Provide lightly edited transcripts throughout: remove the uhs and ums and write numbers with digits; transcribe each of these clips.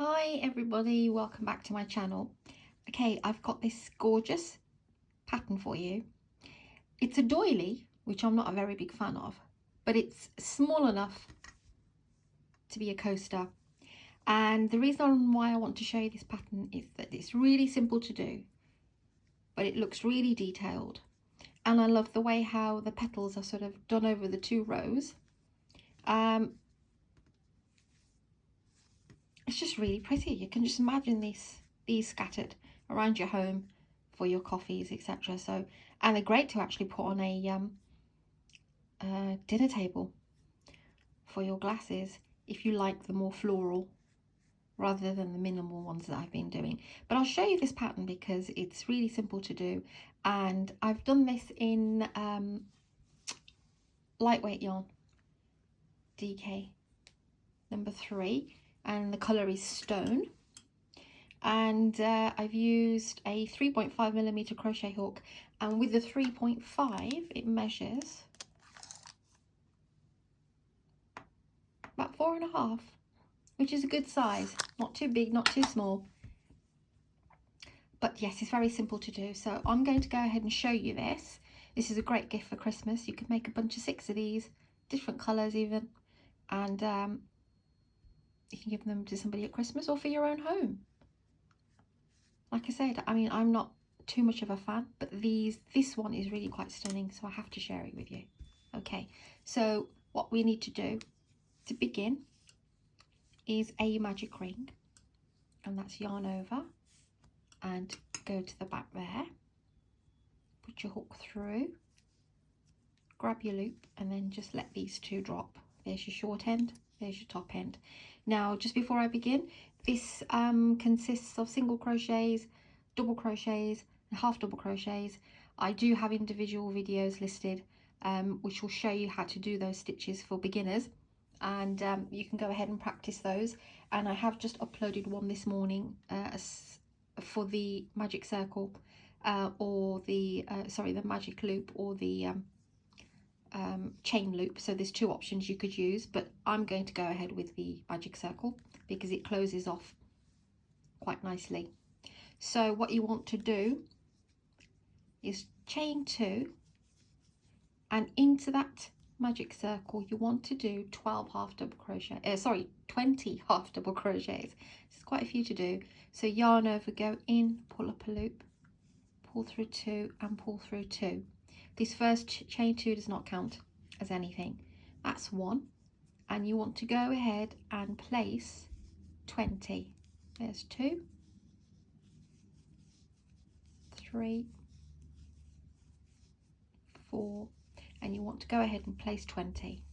Hi everybody, welcome back to my channel. Okay, I've got this gorgeous pattern for you. It's a doily, which I'm not a very big fan of, but it's small enough to be a coaster. And the reason why I want to show you this pattern is that it's really simple to do, but it looks really detailed. And I love the way how the petals are sort of done over the two rows. It's just really pretty. You can just imagine these scattered around your home for your coffees, etc. So, and they're great to actually put on a dinner table for your glasses if you like the more floral rather than the minimal ones that I've been doing. But I'll show you this pattern because it's really simple to do, and I've done this in lightweight yarn DK number 3, and the colour is stone. And I've used a 3.5mm crochet hook, and with the 3.5 it measures about 4.5, which is a good size, not too big, not too small. But yes, it's very simple to do. So I'm going to go ahead and show you this. This is a great gift for Christmas. You could make a bunch of 6 of these, different colours even, and you can give them to somebody at Christmas or for your own home. Like I said, I mean, I'm not too much of a fan, but this one is really quite stunning, so I have to share it with you. Okay, so what we need to do to begin is a magic ring, and that's yarn over and go to the back there, put your hook through, grab your loop, and then just let these two drop. There's your short end, there's your top end. Now, just before I begin, this consists of single crochets, double crochets, and half double crochets. I do have individual videos listed which will show you how to do those stitches for beginners, and you can go ahead and practice those. And I have just uploaded one this morning for the magic circle or the the magic loop or the chain loop. So there's 2 options you could use, but I'm going to go ahead with the magic circle because it closes off quite nicely. So what you want to do is chain 2, and into that magic circle you want to do 20 half double crochets. It's quite a few to do. So yarn over, go in, pull up a loop, pull through 2 and pull through 2. This first chain 2 does not count as anything. That's 1, and you want to go ahead and place 20. There's 2, 3, 4, and you want to go ahead and place 20.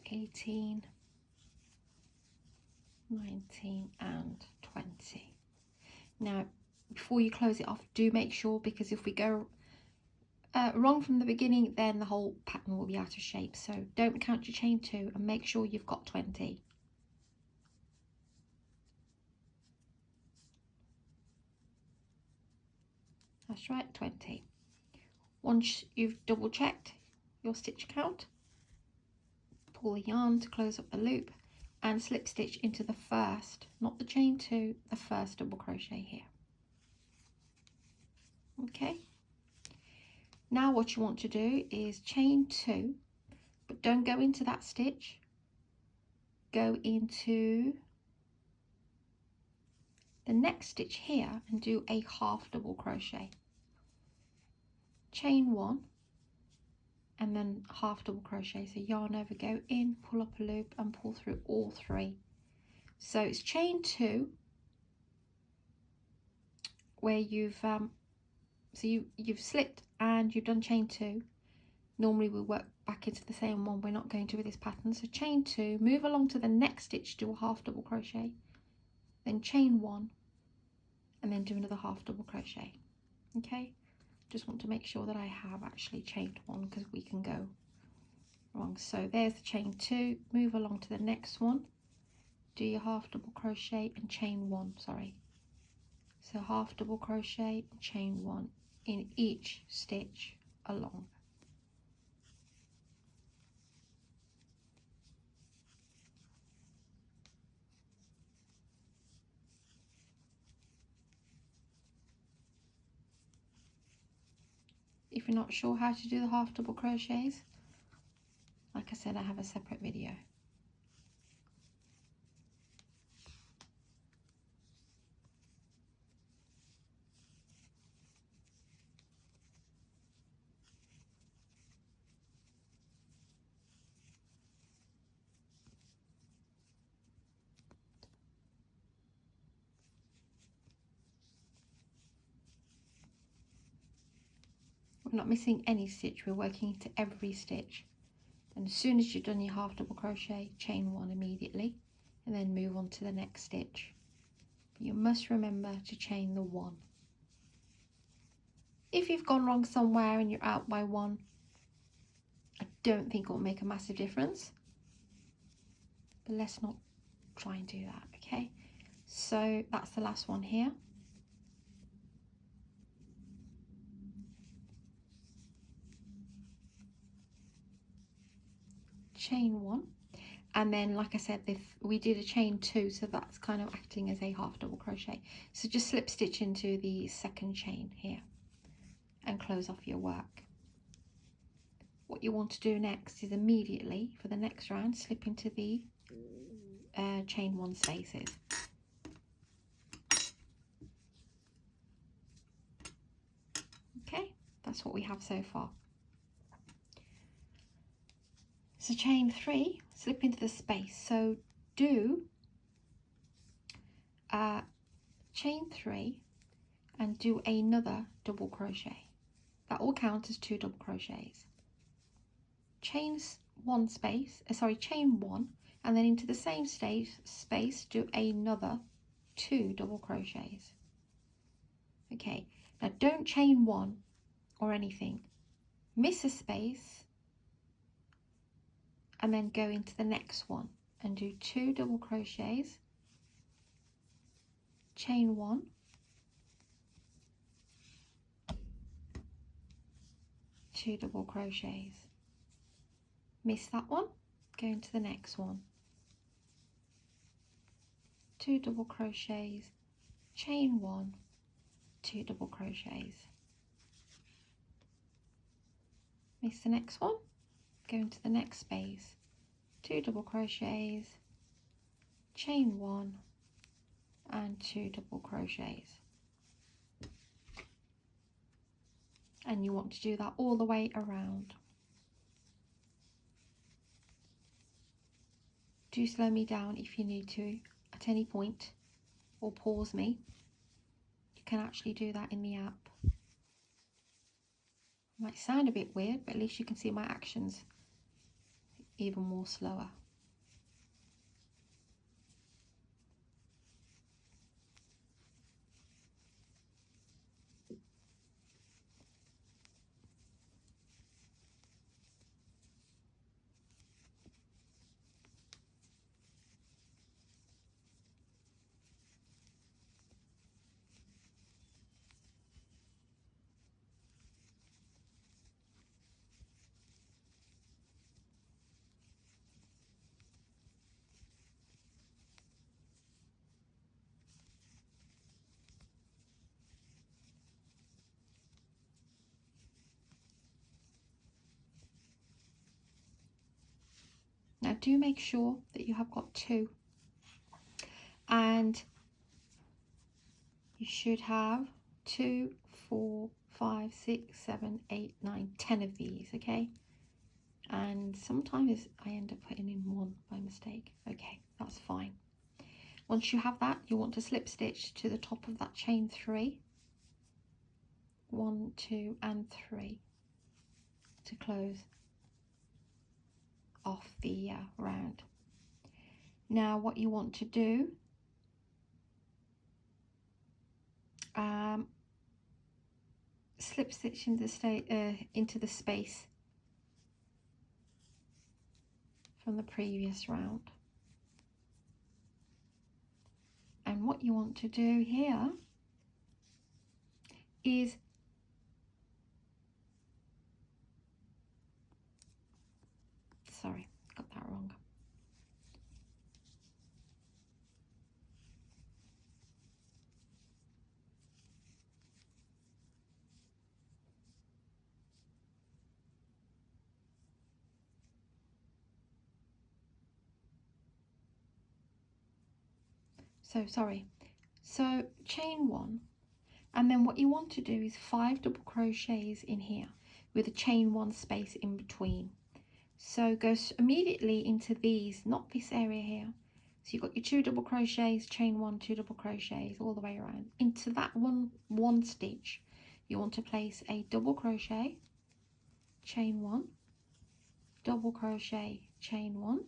(18, 19 and 20). Now, before you close it off, do make sure, because if we go wrong from the beginning, then the whole pattern will be out of shape. So don't count your chain 2 and make sure you've got 20. That's right, 20. Once you've double checked your stitch count, pull the yarn to close up the loop and slip stitch into the first, not the chain 2, the first double crochet here. Okay, now what you want to do is chain 2, but don't go into that stitch, go into the next stitch here and do a half double crochet, chain 1 and then half double crochet. So yarn over, go in, pull up a loop and pull through all 3. So it's chain 2 where you've So you've slipped and you've done chain 2. Normally we work back into the same one. We're not going to with this pattern. So chain 2, move along to the next stitch, do a half double crochet, then chain 1, and then do another half double crochet. Okay, just want to make sure that I have actually chained 1, because we can go wrong. So there's the chain 2, move along to the next one, do your half double crochet and chain 1, sorry. So half double crochet and chain 1 in each stitch along. If you're not sure how to do the half double crochets, like I said, I have a separate video. We're not missing any stitch, we're working into every stitch. And as soon as you've done your half double crochet, chain 1 immediately, and then move on to the next stitch. But you must remember to chain the 1. If you've gone wrong somewhere and you're out by 1, I don't think it will make a massive difference. But let's not try and do that, okay? So that's the last one here. Chain 1, and then like I said, we did a chain 2, so that's kind of acting as a half double crochet. So just slip stitch into the second chain here and close off your work. What you want to do next is immediately for the next round slip into the chain 1 spaces. Okay, that's what we have so far. So chain 3, slip into the space. So do chain 3 and do another double crochet. That will count as 2 double crochets. Chain 1 and then into the same space do another 2 double crochets. Okay, now don't chain 1 or anything. Miss a space and then go into the next one and do 2 double crochets, chain 1, two double crochets. Miss that one, go into the next one, 2 double crochets, chain 1, 2 double crochets. Miss the next one, go into the next space, 2 double crochets, chain 1 and 2 double crochets. And you want to do that all the way around. Do slow me down if you need to at any point, or pause me. You can actually do that in the app. It might sound a bit weird, but at least you can see my actions even more slower. Now do make sure that you have got 2, and you should have 2, 4, 5, 6, 7, 8, 9, 10 of these, okay? And sometimes I end up putting in 1 by mistake. Okay, that's fine. Once you have that, you want to slip stitch to the top of that chain 3, 1, 2 and 3 to close off the round. Now what you want to do, slip stitch into the space from the previous round. And what you want to do here is sorry, got that wrong. So chain 1, and then what you want to do is 5 double crochets in here with a chain 1 space in between. So go immediately into these, not this area here. So you've got your 2 double crochets, chain 1, 2 double crochets all the way around. Into that one stitch, you want to place a double crochet, chain 1, double crochet, chain 1,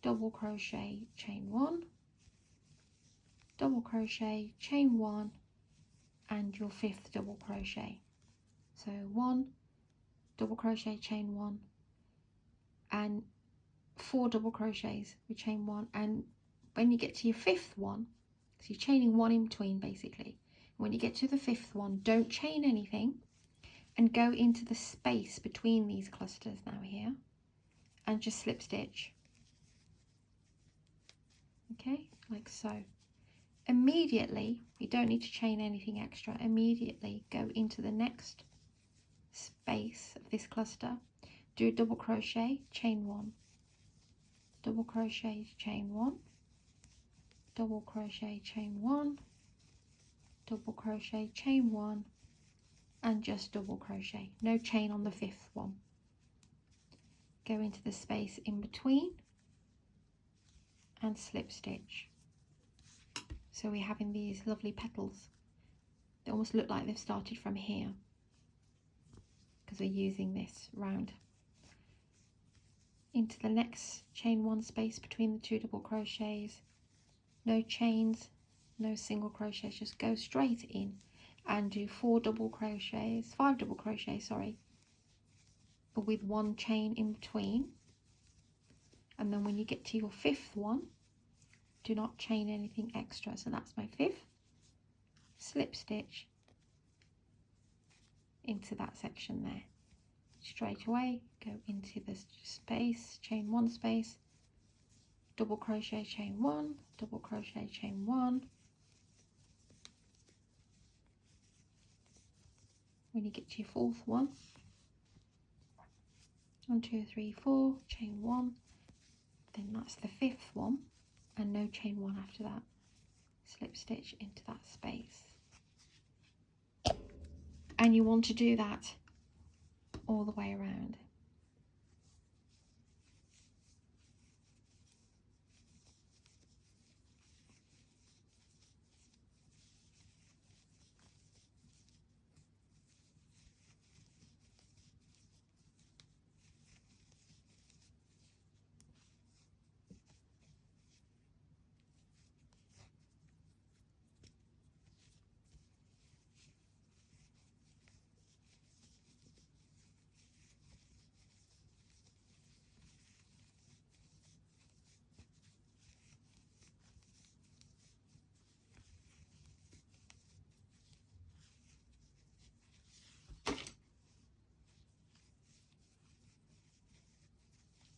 double crochet, chain 1, double crochet, chain 1, and your 5th double crochet. So 1 double crochet, chain 1, and 4 double crochets with chain 1, and when you get to your 5th one, so you're chaining 1 in between basically. When you get to the 5th one, don't chain anything and go into the space between these clusters now here and just slip stitch, okay, like so. Immediately, you don't need to chain anything extra, immediately go into the next space of this cluster, do a double crochet, chain 1, double crochet, chain 1, double crochet, chain 1, double crochet, chain 1, and just double crochet, no chain on the 5th one. Go into the space in between and slip stitch. So we're having these lovely petals. They almost look like they've started from here because we're using this round. Into the next chain 1 space between the 2 double crochets, no chains, no single crochets, just go straight in and do 4 double crochets, 5 double crochets, sorry, but with 1 chain in between. And then when you get to your 5th one, do not chain anything extra. So that's my 5th, slip stitch into that section there. Straight away, go into this space, chain 1 space, double crochet, chain 1, double crochet, chain 1. When you get to your 4th one, 1, 2, 3, 4, chain 1, then that's the 5th one, and no chain 1 after that. Slip stitch into that space. And you want to do that all the way around.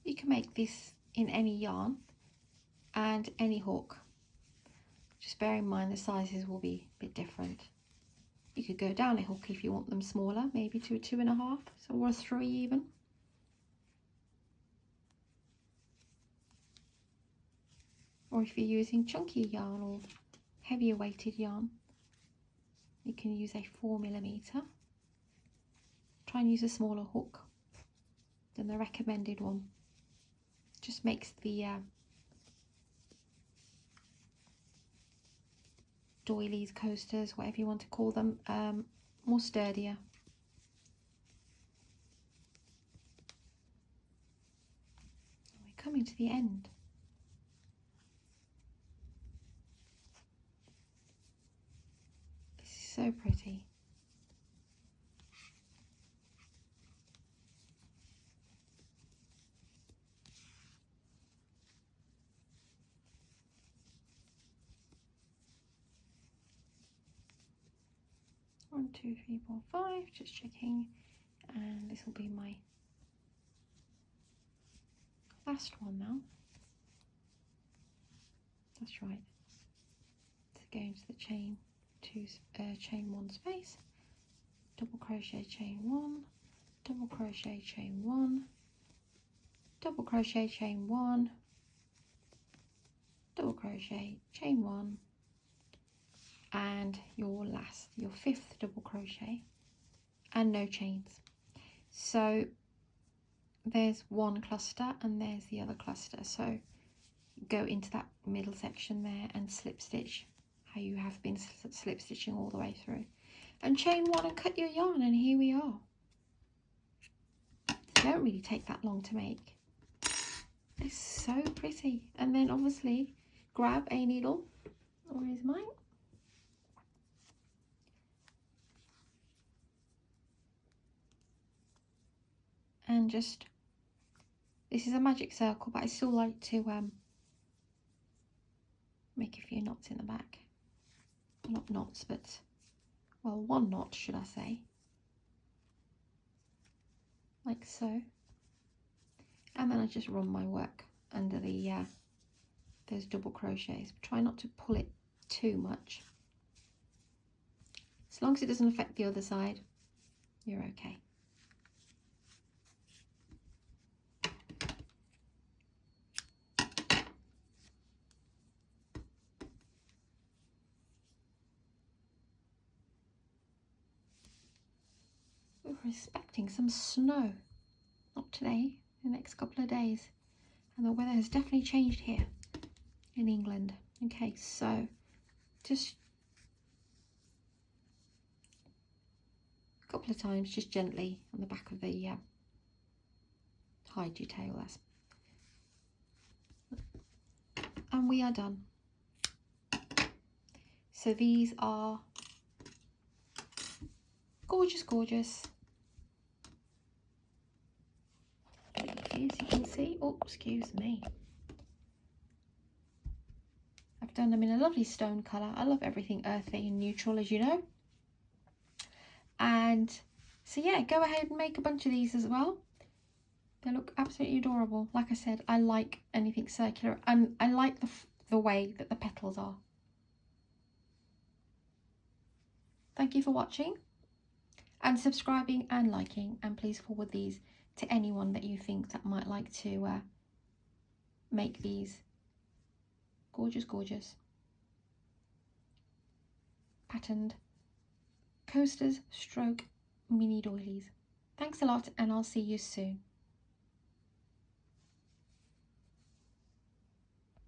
You can make this in any yarn and any hook. Just bear in mind the sizes will be a bit different. You could go down a hook if you want them smaller, maybe to a 2.5 or a 3 even. Or if you're using chunky yarn or heavier weighted yarn, you can use a 4mm. Try and use a smaller hook than the recommended one. Just makes the doilies, coasters, whatever you want to call them, more sturdier. We're coming to the end. This is so pretty. One, two, three, four, five. Just checking, and this will be my last one now. That's right. So go into the chain chain one space, double crochet, chain one, double crochet, chain one, double crochet, chain one, double crochet, chain one, and your fifth double crochet, and no chains. So there's one cluster and there's the other cluster, so go into that middle section there and slip stitch how you have been slip stitching all the way through, and chain one and cut your yarn, and here we are. They don't really take that long to make. It's so pretty. And then obviously grab a needle, where is mine, and just, this is a magic circle, but I still like to make a few knots in the back. Not knots, but, well, one knot should I say, like so. And then I just run my work under the those double crochets. Try not to pull it too much. As long as it doesn't affect the other side, you're okay. We're expecting some snow. Not today, the next couple of days. And the weather has definitely changed here in England. Okay, so just a couple of times, just gently on the back of the hide your tail. That's, and we are done. So these are gorgeous, gorgeous. As you can see, oh, excuse me. I've done them in a lovely stone colour. I love everything earthy and neutral, as you know. And so yeah, go ahead and make a bunch of these as well. They look absolutely adorable. Like I said, I like anything circular, and I like the way that the petals are. Thank you for watching and subscribing and liking, and please forward these to anyone that you think that might like to make these gorgeous, gorgeous patterned coasters stroke mini doilies. Thanks a lot, and I'll see you soon.